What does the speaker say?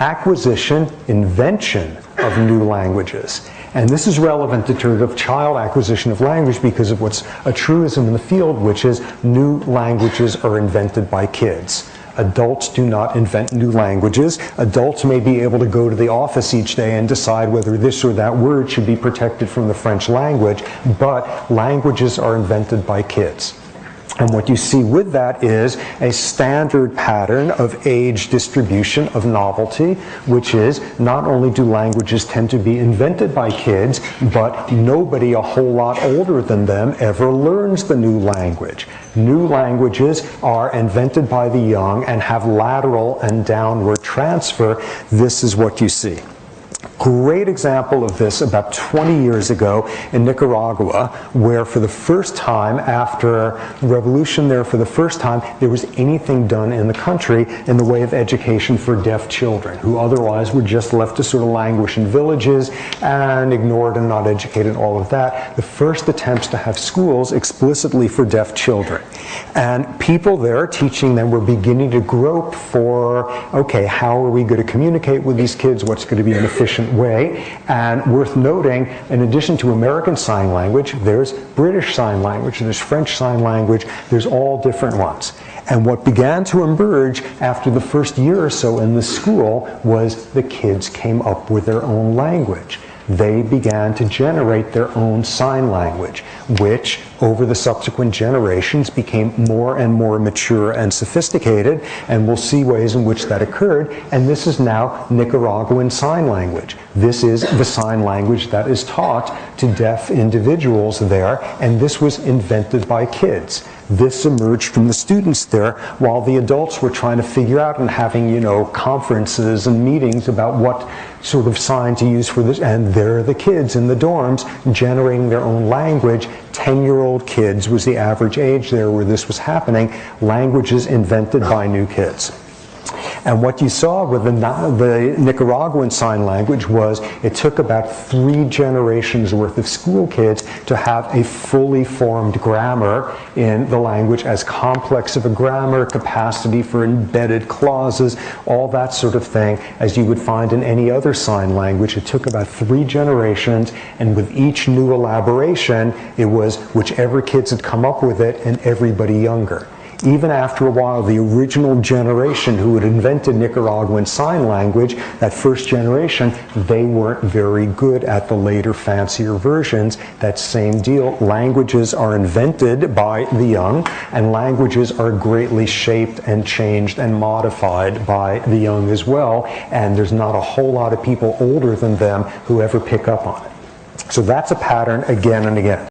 acquisition, invention of new languages. And this is relevant in terms of child acquisition of language because of what's a truism in the field, which is new languages are invented by kids. Adults do not invent new languages. Adults may be able to go to the office each day and decide whether this or that word should be protected from the French language, but languages are invented by kids. And what you see with that is a standard pattern of age distribution of novelty, which is not only do languages tend to be invented by kids, but nobody a whole lot older than them ever learns the new language. New languages are invented by the young and have lateral and downward transfer. This is what you see. Great example of this about 20 years ago in Nicaragua, where for the first time after the revolution there, for the first time, there was anything done in the country in the way of education for deaf children, who otherwise were just left to sort of languish in villages and ignored and not educated, all of that. The first attempts to have schools explicitly for deaf children. And people there teaching them were beginning to grope for, okay, how are we going to communicate with these kids? What's going to be an efficient way? And worth noting, in addition to American Sign Language, there's British Sign Language, there's French Sign Language, there's all different ones. And what began to emerge after the first year or so in the school was the kids came up with their own language. They began to generate their own sign language, which over the subsequent generations became more and more mature and sophisticated, and we'll see ways in which that occurred. And this is now Nicaraguan Sign Language. This is the sign language that is taught to deaf individuals there, and this was invented by kids. This emerged from the students there while the adults were trying to figure out and having, conferences and meetings about what sort of sign to use for this. And there are the kids in the dorms generating their own language. 10-year-old kids was the average age there where this was happening. Languages invented by new kids. And what you saw with the Nicaraguan Sign Language was it took about 3 generations worth of school kids to have a fully formed grammar in the language, as complex of a grammar, capacity for embedded clauses, all that sort of thing, as you would find in any other sign language. It took about 3 generations, and with each new elaboration, it was whichever kids had come up with it and everybody younger. Even after a while, the original generation who had invented Nicaraguan Sign Language, that first generation, they weren't very good at the later, fancier versions. That same deal. Languages are invented by the young, and languages are greatly shaped and changed and modified by the young as well, and there's not a whole lot of people older than them who ever pick up on it. So that's a pattern again and again.